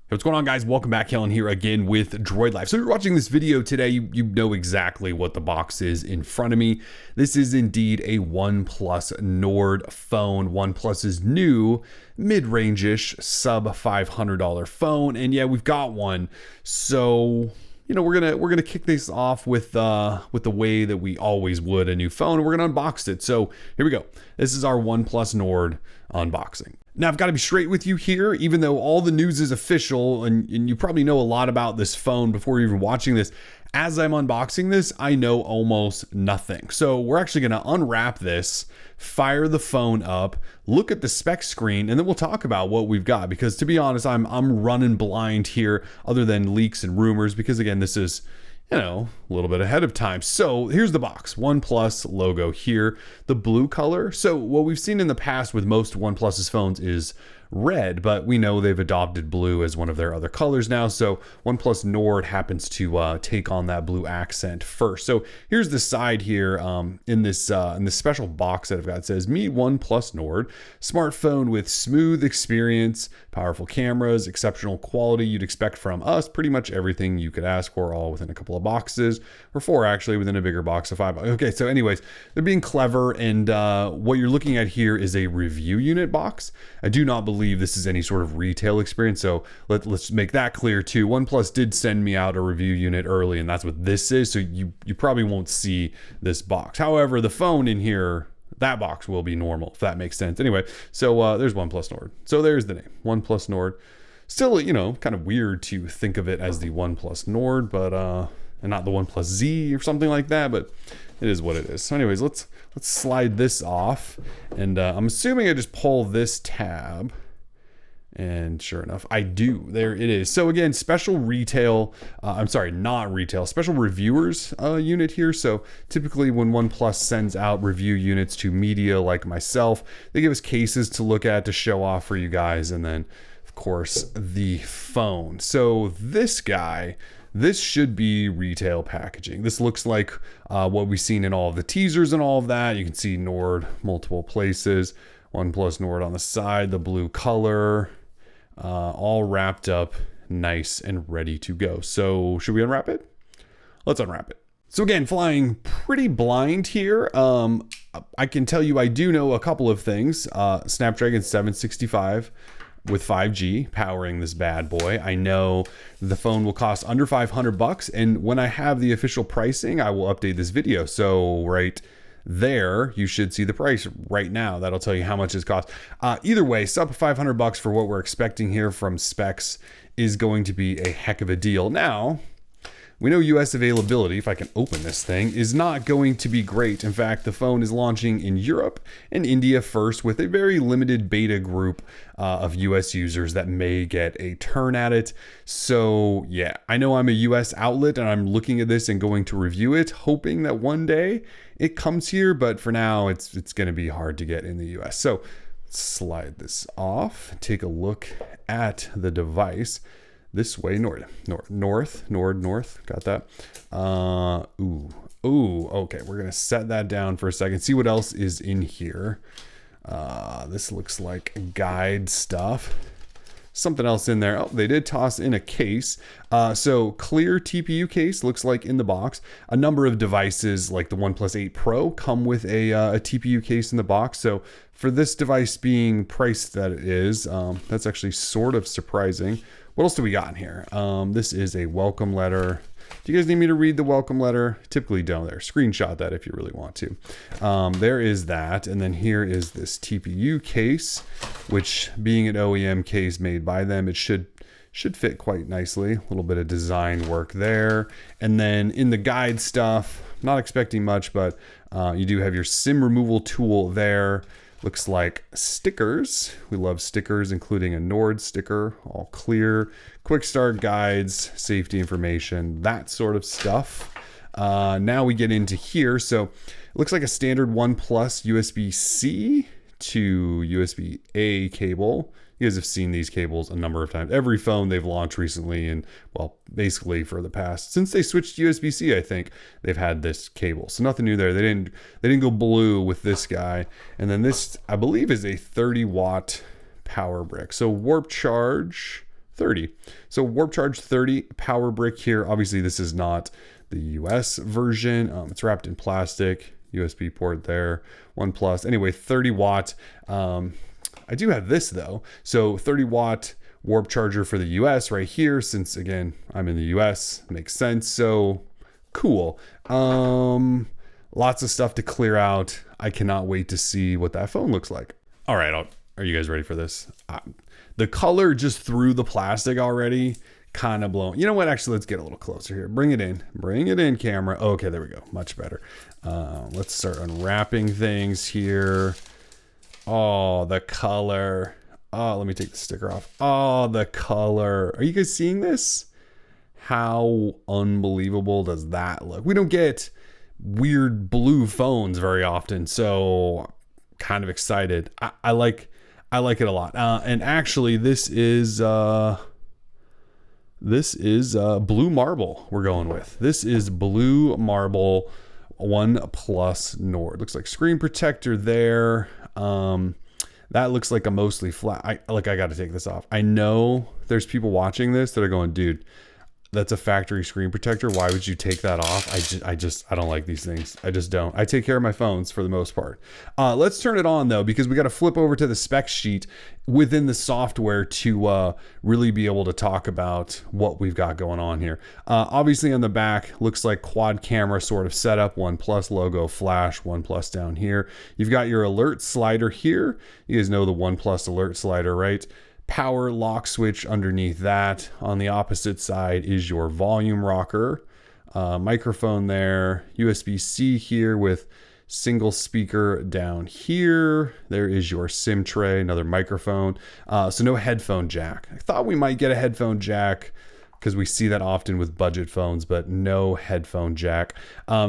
Hey, what's going on, guys? Welcome back. Kellen here again with Droid Life. So if you're watching this video today, you know exactly what the box is in front of me. This is indeed a OnePlus Nord phone, OnePlus's new mid-range-ish sub $500 phone. And yeah, we've got one. So we're gonna kick this off with the way that we always would a new phone, and we're gonna unbox it. So here we go. This is our OnePlus Nord unboxing. Now, I've got to be straight with you here, even though all the news is official and you probably know a lot about this phone before you're even watching this. As I'm unboxing this, I know almost nothing. So we're actually going to unwrap this, fire the phone up, look at the spec screen, and then we'll talk about what we've got. Because to be honest, I'm running blind here other than leaks and rumors, because again, this is a little bit ahead of time. So here's the box, OnePlus logo here, the blue color. So what we've seen in the past with most OnePlus's phones is red, but we know they've adopted blue as one of their other colors now. So OnePlus Nord happens to take on that blue accent first. So here's the side here in this special box that I've got. It says, "Meet OnePlus Nord, smartphone with smooth experience, powerful cameras, exceptional quality you'd expect from us. Pretty much everything you could ask for, all within a couple of boxes, or four actually, within a bigger box of 5. Okay, so anyways, they're being clever, and what you're looking at here is a review unit box. I do not believe this is any sort of retail experience, so let's make that clear too. OnePlus did send me out a review unit early, and that's what this is, so you probably won't see this box. However, the phone in here, that box will be normal, if that makes sense. Anyway, so there's OnePlus Nord. So there's the name, OnePlus Nord. Still, kind of weird to think of it as the OnePlus Nord, but and not the OnePlus Z or something like that, but it is what it is. So anyways, let's slide this off, and I'm assuming I just pull this tab, and sure enough, I do. There it is. So again, special retail, not retail, special reviewers unit here. So typically when OnePlus sends out review units to media like myself, they give us cases to look at to show off for you guys, and then of course the phone. So this should be retail packaging. This looks like what we've seen in all of the teasers and all of that. You can see Nord multiple places, OnePlus Nord on the side, the blue color, all wrapped up nice and ready to go. So should we unwrap it? Let's unwrap it. So again, flying pretty blind here. I can tell you I do know a couple of things. Snapdragon 765 with 5G powering this bad boy. I know the phone will cost under $500, and when I have the official pricing, I will update this video. So right there, you should see the price right now. That'll tell you how much it costs. Either way, sub $500 for what we're expecting here from specs is going to be a heck of a deal. Now, we know US availability, if I can open this thing, is not going to be great. In fact, the phone is launching in Europe and India first with a very limited beta group of US users that may get a turn at it. So yeah, I know I'm a US outlet and I'm looking at this and going to review it, hoping that one day it comes here, but for now it's going to be hard to get in the US. So let's slide this off, take a look at the device. This way, north, got that. Okay, we're gonna set that down for a second, see what else is in here. This looks like guide stuff. Something else in there. Oh, they did toss in a case. So clear TPU case looks like in the box. A number of devices like the OnePlus 8 Pro come with a TPU case in the box. So for this device being priced that it is, that's actually sort of surprising. What else do we got in here? This is a welcome letter. Do you guys need me to read the welcome letter? Typically don't. There, screenshot that if you really want to. There is that, and then here is this TPU case, which being an OEM case made by them, it should fit quite nicely. A little bit of design work there, and then in the guide stuff, not expecting much, but you do have your SIM removal tool there. Looks like stickers. We love stickers, including a Nord sticker, all clear. Quick start guides, safety information, that sort of stuff. Now we get into here. So it looks like a standard OnePlus USB-C to USB-A cable. You guys have seen these cables a number of times. Every phone they've launched recently, and well, basically for the past, since they switched to USB-C, I think they've had this cable. So nothing new there. They didn't go blue with this guy. And then this, I believe, is a 30-watt power brick. So warp charge 30. So warp charge 30, power brick here. Obviously this is not the US version. It's wrapped in plastic, USB port there, OnePlus. Anyway, 30 watt. I do have this though. So 30 watt warp charger for the US right here, since again, I'm in the US, makes sense. So cool. Lots of stuff to clear out. I cannot wait to see what that phone looks like. All right, are you guys ready for this? The color just through the plastic already, kind of blowing. You know what? Actually, let's get a little closer here. Bring it in, camera. Okay, there we go. Much better. Let's start unwrapping things here. Oh, the color. Oh, let me take the sticker off. Oh, the color. Are you guys seeing this? How unbelievable does that look? We don't get weird blue phones very often, so kind of excited. I like it a lot. And actually, this is blue marble we're going with. This is blue marble OnePlus Nord. Looks like screen protector there. That looks like a mostly flat. I got to take this off. I know there's people watching this that are going, dude, that's a factory screen protector. Why would you take that off? I don't like these things. I just don't. I take care of my phones for the most part. Let's turn it on though, because we got to flip over to the spec sheet within the software to really be able to talk about what we've got going on here. Obviously on the back, looks like quad camera sort of setup, OnePlus logo, flash, OnePlus down here. You've got your alert slider here. You guys know the OnePlus alert slider, right? Power lock switch underneath that. On the opposite side is your volume rocker, microphone there, USB-C here with single speaker down here. There is your SIM tray, another microphone. So no headphone jack. I thought we might get a headphone jack because we see that often with budget phones, but no headphone jack.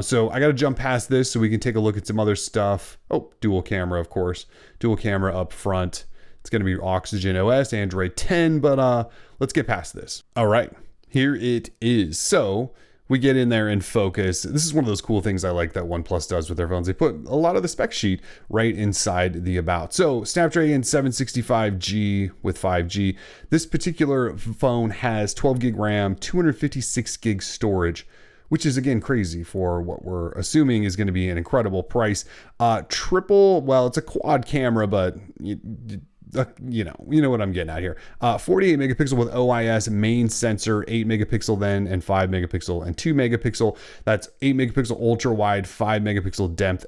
So I got to jump past this so we can take a look at some other stuff. Oh, dual camera, of course. Dual camera up front. It's going to be Oxygen OS, Android 10, but let's get past this. All right, here it is. So we get in there and focus. This is one of those cool things I like that OnePlus does with their phones. They put a lot of the spec sheet right inside the about. So Snapdragon 765G with 5G. This particular phone has 12 gig RAM, 256 gig storage, which is again crazy for what we're assuming is going to be an incredible price. Triple, well, it's a quad camera, but you know what I'm getting at here. 48 megapixel with OIS main sensor, 8 megapixel then, and 5 megapixel and 2 megapixel. That's 8 megapixel ultra wide, 5 megapixel depth,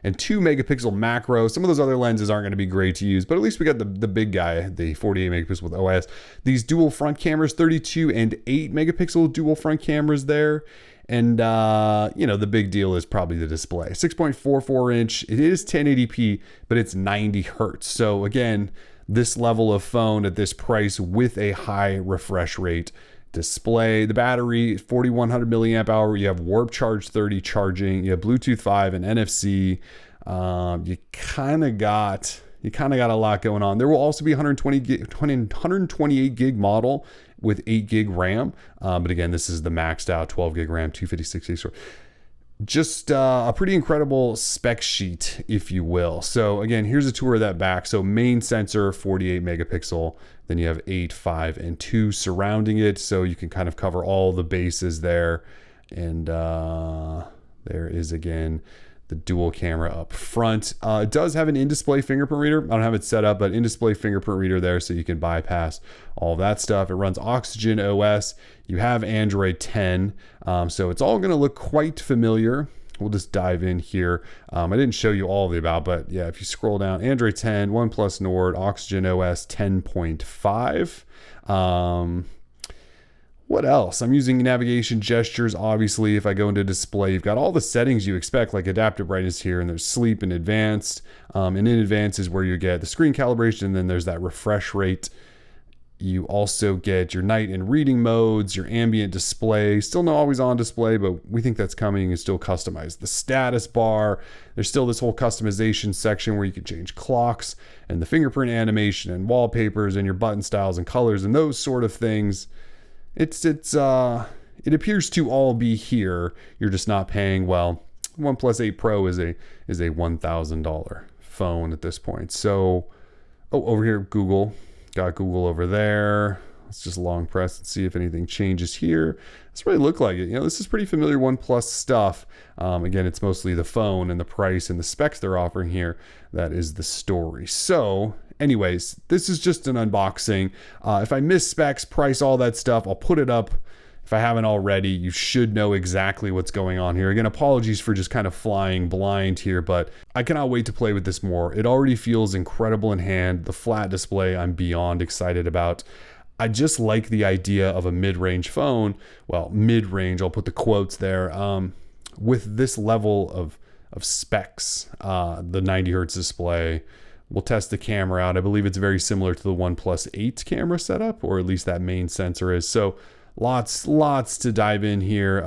and 2 megapixel macro. Some of those other lenses aren't going to be great to use, but at least we got the big guy, the 48 megapixel with OIS. These dual front cameras, 32 and 8 megapixel dual front cameras there. And, the big deal is probably the display. 6.44 inch. It is 1080p, but it's 90 hertz. So again, this level of phone at this price with a high refresh rate display. The battery, 4100 milliamp hour. You have warp charge 30 charging. You have Bluetooth 5 and NFC. You kind of got a lot going on. There will also be 128 gig model with 8 gig RAM. But again, this is the maxed out 12 gig RAM, 256 gig storage. Just a pretty incredible spec sheet, if you will. So again, here's a tour of that back. So main sensor, 48 megapixel. Then you have 8, 5, and 2 surrounding it. So you can kind of cover all the bases there. And there is, again, the dual camera up front. It does have an in-display fingerprint reader. I don't have it set up, but in-display fingerprint reader there, so you can bypass all that stuff. It runs Oxygen OS. You have Android 10, so it's all going to look quite familiar. We'll just dive in here. I didn't show you all of the about, but yeah, if you scroll down, Android 10, OnePlus Nord, Oxygen OS 10.5. What else? I'm using navigation gestures. Obviously, if I go into display, you've got all the settings you expect, like adaptive brightness here, and there's sleep and advanced. And in advanced is where you get the screen calibration, and then there's that refresh rate. You also get your night and reading modes, your ambient display, still no always on display, but we think that's coming and still customized. The status bar, there's still this whole customization section where you can change clocks and the fingerprint animation and wallpapers and your button styles and colors and those sort of things. It appears to all be here. You're just not paying. Well, OnePlus 8 Pro is a $1,000 phone at this point. So, over here, Google. Got Google over there. Let's just long press and see if anything changes here. This really look like it. You know, this is pretty familiar OnePlus stuff. Again, it's mostly the phone and the price and the specs they're offering here. That is the story. So anyways, this is just an unboxing. If I miss specs, price, all that stuff, I'll put it up. If I haven't already, you should know exactly what's going on here. Again, apologies for just kind of flying blind here, but I cannot wait to play with this more. It already feels incredible in hand. The flat display, I'm beyond excited about. I just like the idea of a mid-range phone. Well, mid-range, I'll put the quotes there. With this level of specs, the 90 hertz display. We'll test the camera out. I believe it's very similar to the OnePlus 8 camera setup, or at least that main sensor is. So lots to dive in here.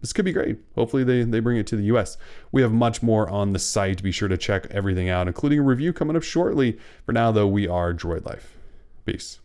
This could be great. Hopefully they bring it to the US. We have much more on the site. Be sure to check everything out, including a review coming up shortly. For now, though, we are Droid Life. Peace.